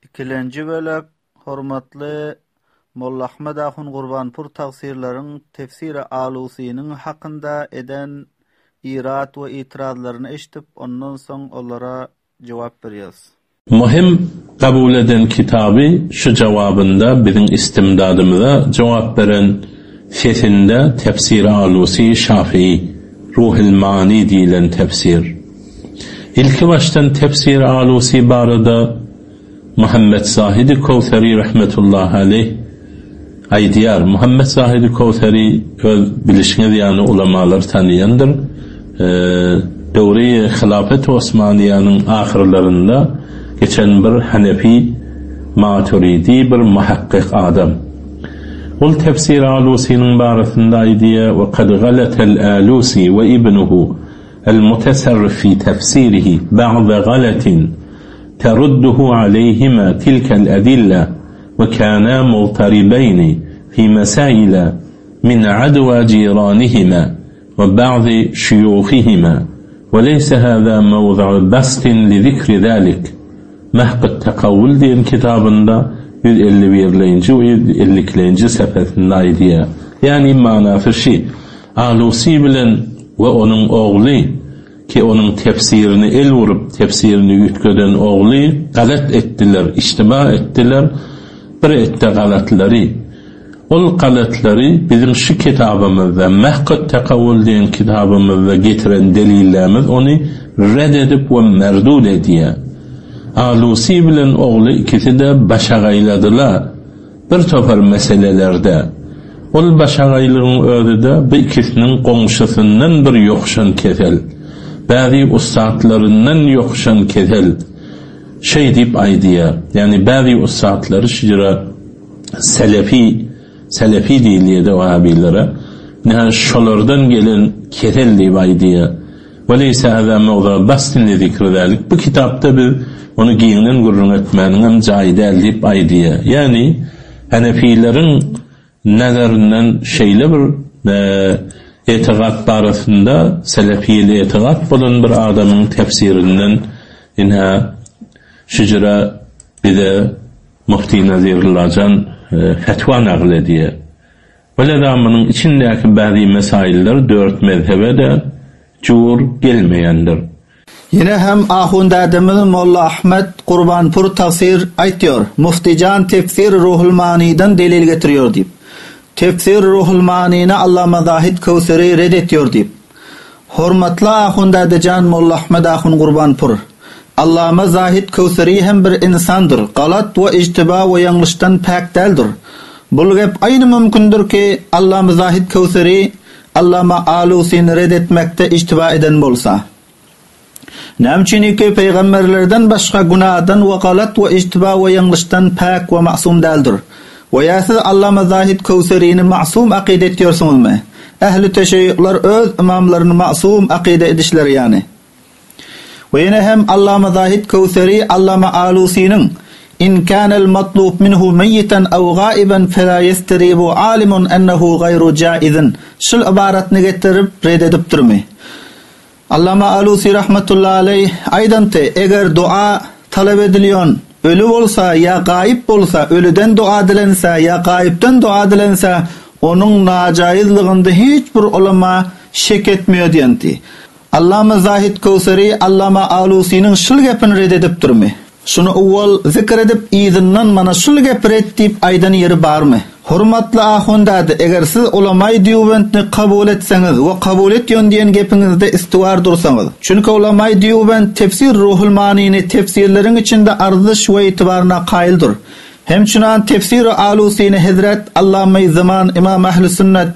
İkilenci bölek hormatly Molla Ahmed Ahun Gurbanpur tafsirlaryň tefsiri Alusi'nin hakynda eden irat we itirazlaryny eşitip ondan soň olara jogap berýäs. Muhim kabul eden kitabı şu cevabında bizim istimdadımıza cevap veren fethinde tefsir-i Alusi Şafii Ruhul Mani diyen tefsir. İlki baştan tefsir-i Alusi barada Muhammed Zahid-i Kawthari rahmetullahi aleyh aydiyar. Muhammed Zahid-i Kawthari bilişiniz yani ulamalar tanıyandır. Döwri Hilafet Osmaniýanyň ahirlerinde geçen bir Hanefi Maturidi bir muhakkik adam. Ol tefsir Alusi'nin barasında aydiye ve kad galatel Alusi ve ibnuhu el-mutesarrif fi tefsirihi ba'da galatin terudduhu aleyhima tilkel edilla ve kana multaribayni fi mesaila min adwa ciranihima ve ba'di şuyukhihima ve leysa hâzâ mevzu'u bastin li zikri zâlik. Mahqut Tekavvül diyen kitabında 151. ve 152. sepetinde aydiye. Yani manası şu, Alusi bilen ve onun oğlu ki onun tefsirini el vurup tefsirini yütkeden oğlu galat ettiler, içtima ettiler. Bir etti galatları. Ol galatları bizim şu kitabımızda Mahqut Tekavvül diyen kitabımızda getiren delillerimiz onu reddedip ve merdud ediyor. Alusi bilen oğlu ikisi de başagayladılar bir topar meselelerde. Ol başagaylığın özü de bu ikisinin komşusundan bir yokşan ketel. Bazı ustadlarından yokşan ketel. Şey deyip aydiya. Yani bazı ustadları şicra Selefi diyliğe Vahabilere. Nihayet şolardan gelen ketel deyip aydiya. Ve leysa hâzâ mevzu'u bastin li zikri zâlik. Bu kitapta bir onu giyinin gurrun etmenin caide edip aydiye. Yani Hanefilerin nazarından şeyle bir etiqat barasında Selefiyeli etiqat bulan bir adamın tefsirinden inha şicra bize Mufti Nazirullah Can fetva naklediye. Veledamının içindeki bazı mesailler 4 mezhebe de cur gelmeyendir. Yine hem ahundadımız Molla Ahmed Gurbanpur tafsir aytıyor. Muftican tefsir Ruhul Mani'den delil getiriyor deyip. Tefsir Ruhul Mani'ni Allama Zahid Kawthari reddediyor deyip. Hormatlı ahundadacan Molla Ahmed Ahun Gurbanpur. Allama Zahid Kawthari hem bir insandır. Galat ve ictiba ve yanlıştan pak deldir. Bul gep aynı mümkündür ki Allama Zahid Kawthari Allama Alusi'ni reddetmekte ictiba eden bolsa. Nämçiniki peygamberlerden başka günahdan ve galat ve ictiba ve yanlıştan pak ve masum deldir. Ve yasiz Allama Zahid Kawthari'ni masum akide ediyorsunuz mu? Ehli teşeyyühler öz imamlarını masum akide edişler yani. Ve yine hem Allama Zahid Kawthari Allama Alusi'nin in kana'l matlub minhu meyyiten ev gaiben fela yesteribu alimun ennehu gayru caizin. Şul ibaratni getirip reddedip durmi. Allama Alusi rahmetullahi aleyh aydante eğer dua talep ediliyon ölü olsa ya gayip olsa ölüden dua dilense ya gayipten dua dilense onun nacaizliğinde hiçbir ulema şek etmiyor diyanti. Allama Zahid Kawthari Allama Alusi'nin şul gepini reddedip durmi. Şunu uvval zikredip izinden mana şul gep reddip aydan yeri bar mı? Hormatly ahundady, eger siz ulamay diýubentni kabul etseniz we kabul etýän diýen gepinizde istiwar dursaňyz. Çünki ulamay diýubent tefsir Ruhul Mani'ni tefsirleriň içinde arzyş we itibarına qaýyldyr. Hemçinan tefsir Alusi'ni Hazrat Allama Zaman İmam Ahl-i Sünnet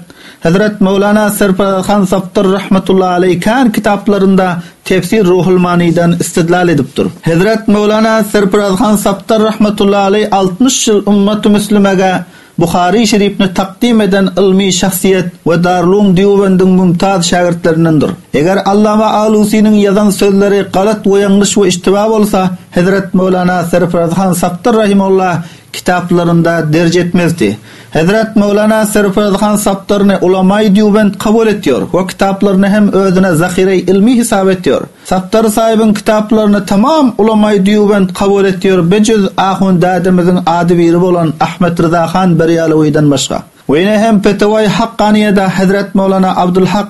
Hazrat Mevlana Serpar Khan Saftar rahmetullahi aleyh kan kitaplarında tefsir Ruhul Mani'den istidlal edipdir. Hazrat Mevlana Serpar Khan Saftar rahmetullahi aleyh 60 yıl ümmet-i müslimege Bukhari şerifni takdim eden ilmi şahsiyet ve Darulum Diýubendin mümtaz şagirdlerindendir. Eger Allama Alusi'nin yazan sözleri galat we yanlış we iştiba bolsa, Hazrat Mevlana Serpar Khan Saftar rahimehullah kitaplarında derc etmezdi. Hazrat Mevlana Serfraz Khan Saptarını ulama-i Deoband kabul ediyor. O kitaplarını hem özüne zahire ilmi hesap ediyor. Saptar sahibin kitaplarını tamam ulama-i Deoband kabul ediyor. Becüz ahun dadimizin adı biri olan Ahmet Rıza Khan Beryalovi'den başka. Ve yine hem Fetavai Hakkaniye'de Hazrat Mevlana Abdülhak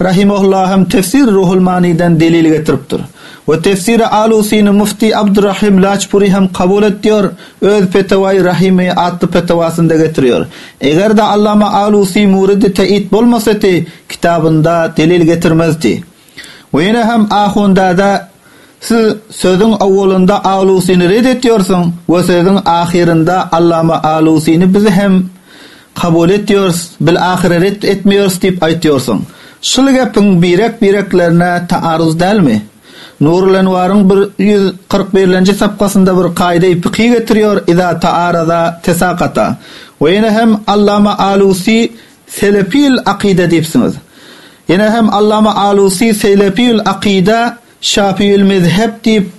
rahimahullah hem tefsir Ruhul Mani'den delil getiriptir. Ve tefsir-i Alusi'ni Mufti Abdurrahim Lajpuri hem kabul ediyor. Öz Fetavai Rahimi adlı fetvasında getiriyor. Eğer de Allama Alusi muridi teyit bolmasaydı kitabında delil getirmezdi. Ve yine hem ahunda da siz sözün avvalında Alusi'ni reddediyorsun ve sözün ahirinde Allama Alusi'ni bizi hem kabul ediyoruz, bil ahire red etmiyoruz deyip aytıyorsun. Şul gapın bireklerine taarruz değil mi? Nurul Envar'ın 141. sapkasında bir kaide-i fıkhi getiriyor. İza taarada tesakata. Ve yine hem Allama Alusi selefil akide deyipsiniz. Yine hem Allama Alusi selefil akide Şafii'l mezhep deyip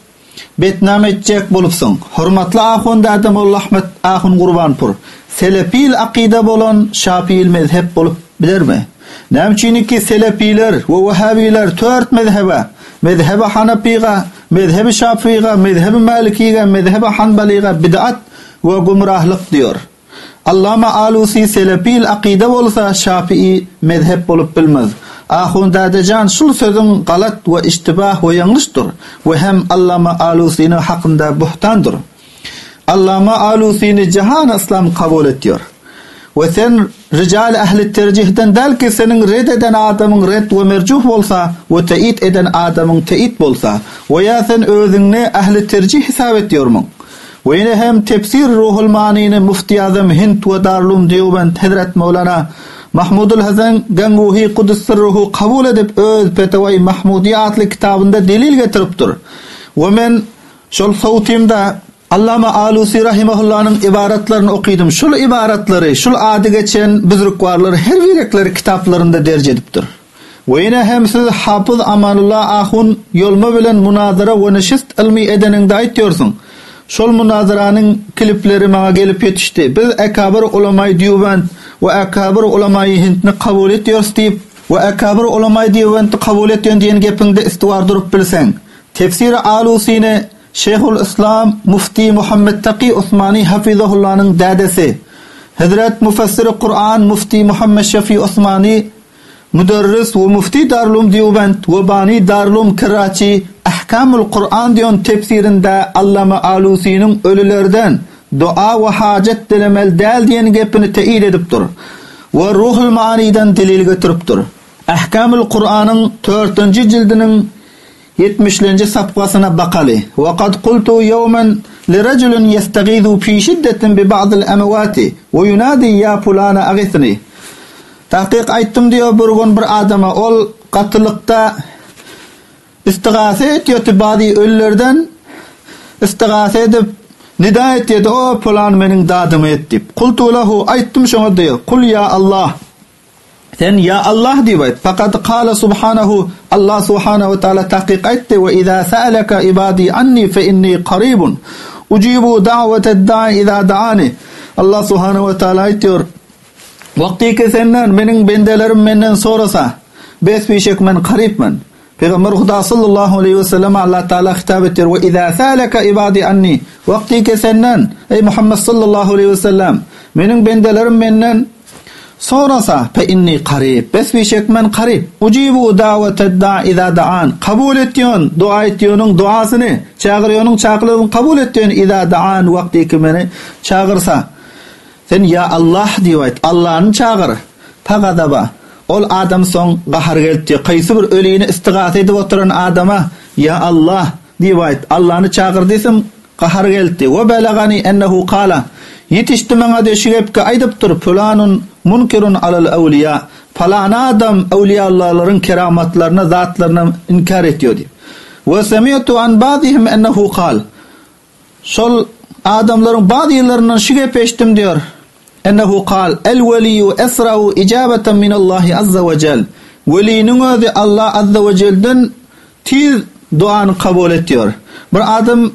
betnam edecek bolupsun. Hurmatlı ahun dadam Ahmet ahun Qurbanpur. Selefil akide bolan Şafii'l mezhep bolup bilir mi? Nämçiniki selefiler ve Vehhabiler 4 mezhebe. Mezhebe Hanefi'ga, mezhebe Şafii'ga, mezhebe Maliki'ga, mezhebe Hanbali'ga bid'at ve gumrahlık diyor. Allama Alusi selefil akide bolsa Şafii mezhep bolup bilmez. Ahun Dadajan şul sözün galat ve iştibah ve yanlıştır. Ve hem Allama Alusi'nin hakkında buhtandır. Allama Alusi'ni cihan İslam kabul ediyor. Ve sen rical ehli tercihden del ki senin red eden adamın red ve mercuh bolsa ve teyit eden adamın teyit bolsa ve ya sen özünni ehli tercih hesap ediyormun. Ve yine hem tefsir Ruhul Mani'ni Mufti Azam Hind ve Darul Deoband Hazrat Mevlana Mahmudul Hasan Ganguhi Kudüs Sırruhu kabul edip öz Fetavai Mahmudiye adlı kitabında delil getiriptir. Ve men şol savtimda Allama Alusi rahimahullah'ın ibaratlarını okuydum. Şul ibaratları, şul adı geçen büzrükvarları her birekleri kitaplarında derc ediptir. Ve yine hem siz Hafız Amanullah ahun yolma bilen munazara ve neşist ilmi edeninde aytıyorsun. Şol munazaranın klipleri bana gelip yetişti. Biz ekabir ulama-i Deoband ve ekabir ulama-i Hindni kabul ediyoruz deyip ve ekabir ulama-i Deoband'ı kabul ediyorsun diyen gepinde istivar durup bilsen. Tefsir-i Alusi'ni Şeyhül İslam Mufti Muhammed Taqi Osmani Hafizahullah'ın dadesi Hazret Mufassir-i Kur'an Mufti Muhammed Şafii Osmani müderris ve Mufti Darul Deoband ve Bani Darul Karachi Ahkamul Kur'an diyon tefsirinde Allama Alusi'nin ölülerden dua ve hacet dilemel değil diyen gepini teyit ediptir. Ve Ruhul Mani'den delil getiriptir. Ahkamul Kur'an'ın 4. cildinin 70. sapkasına bakali. Ve kad kultu yevmen liraculun yestagizu fi şiddetin bi ba'dil emevati ve yunadi ya fulana agithni. Tahkik ayttim diyor bir gün bir adama ol katılıkta istigase ediyordu bazı ölülerden istigase edip nida ediyordu o falan menin dadımı etti. Kultu lahu ayttim şuna diyor. Kul ya Allah. Sen ya Allah diyor. Fakat kâle subhanahu Allah subhanahu ve teala tahkik etti ve izâ sa'alaka ibâdî anni fe inni qarîbun ucibu da'veted da'i izâ da'ani. Allah subhanahu ve teala diyor. Vakti ki senden benim bendelerim menden sorasa besbişek men qarib men. Peygamber Huda sallallahu aleyhi ve sellem Allah Teala hitap ettir ve izâ sâleka ibâdi anni vakti ki senden ey Muhammed sallallahu aleyhi ve sellem benim bendelerim menden sorasa fe inni qarib besbişek men qarib ucibu daveted da'i izâ da'an kabul ettiyon dua ettiyo'nun duasını çağırıyor'nun çağrılığını kabul ettiyon izâ da'an vakti ki beni çağırsa sen ya Allah diyor Allah'ın çağır pagadaba ol adam son gahar geldi qaysı bir ölüyni istigase edip oturan adama ya Allah diyor Allah'ını çağır desem gahar geldi ve belagani ennehu qala yetişti bana deşigep ki aydıptır fulanun munkirun alal evliya falan adam evliyaların keramatlarına zatlarına inkar ediyor diyor. Ve semi'tu an bazihim ennehu qal sol adamların bazılarından şigep eşittim diyor. Ennehu qal el veliyyu esra'u icabeten min Allah azza ve cel. Velinin özü Allah azza ve cel'den tiz duanı kabul ediyor. Bir adam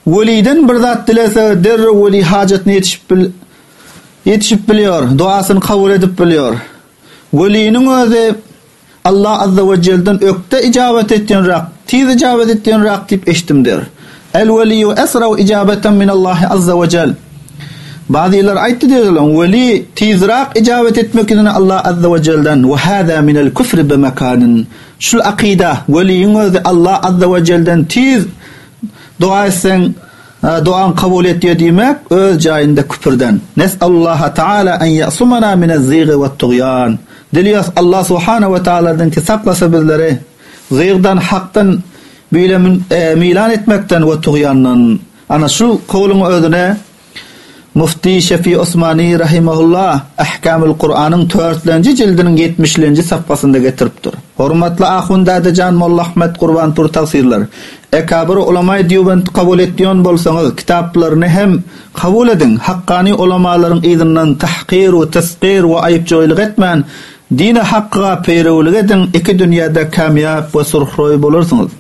Veliden bir zat dilese derre veli hacetini yetişip biliyor, duasını kabul edip biliyor. Velinin özü Allah azza ve celle'den ökte icabet ettiğin tiz icabet ettiğin dip eştim der. El veliyyu esra'u icabeten min Allah azza ve celle. Bazılar aytti diyorlar, veli tizrak icabet etmek için Allah azza ve celle'den ve hâzâ minel küfri be mekanin. Şu akida, velinin özü Allah azza ve celle'den tiz dua etsen duan kabul ediyor demek öz cayında küfürden. Nes'allaha Teala en ya'sumana minez-zîgî ve't-tuğyan. Diliyoruz Allah Subhanahu ve Teala'dan ki saklasa bizleri zîg'dan, haktan böyle milan etmekten ve tuğyandan. Ana şu kavlun özüne Mufti Şefii Osmani rahimahullah Ahkamul Kur'an'ın 4-nji cildinin 70-nji safhasında getiripdir. Hormatly ahunda Can Molla Ahmet Qurbanpur tafsirler. Ekabir ulama-i Diyoband kabul etdiýän bolsaňyz, kitaplaryny hem kabul edin. Haqqani ulamaların izinden tahqir we tasqir we aýypçylyk etmän, dini haqqa peýrewlik edin. Iki dünýäde kamýap we surhroý bolarsyňyz.